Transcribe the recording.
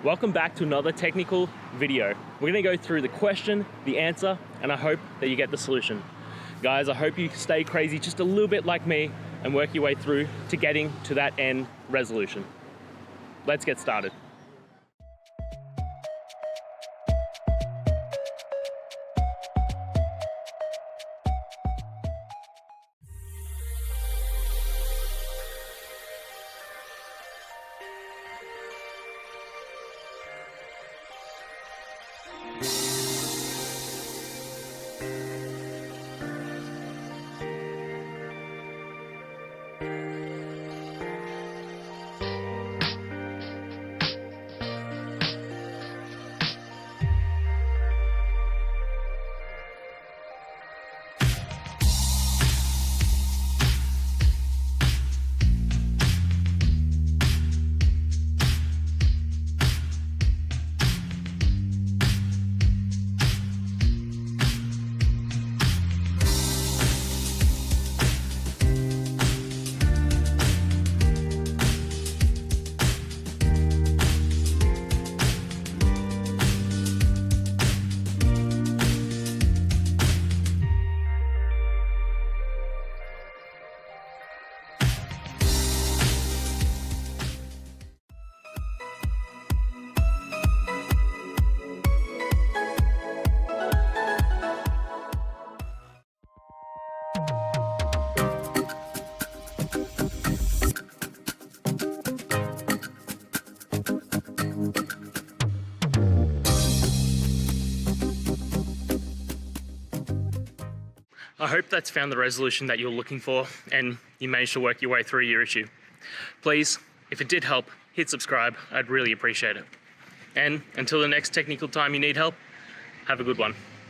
Welcome back to another technical video. We're gonna go through the question, the answer, and I hope that you get the solution. Guys, I hope you stay crazy just a little bit like me and work your way through to getting to that end resolution. Let's get started. I hope that's found the resolution that you're looking for and you managed to work your way through your issue. Please, if it did help, hit subscribe. I'd really appreciate it. And until the next technical time you need help, have a good one.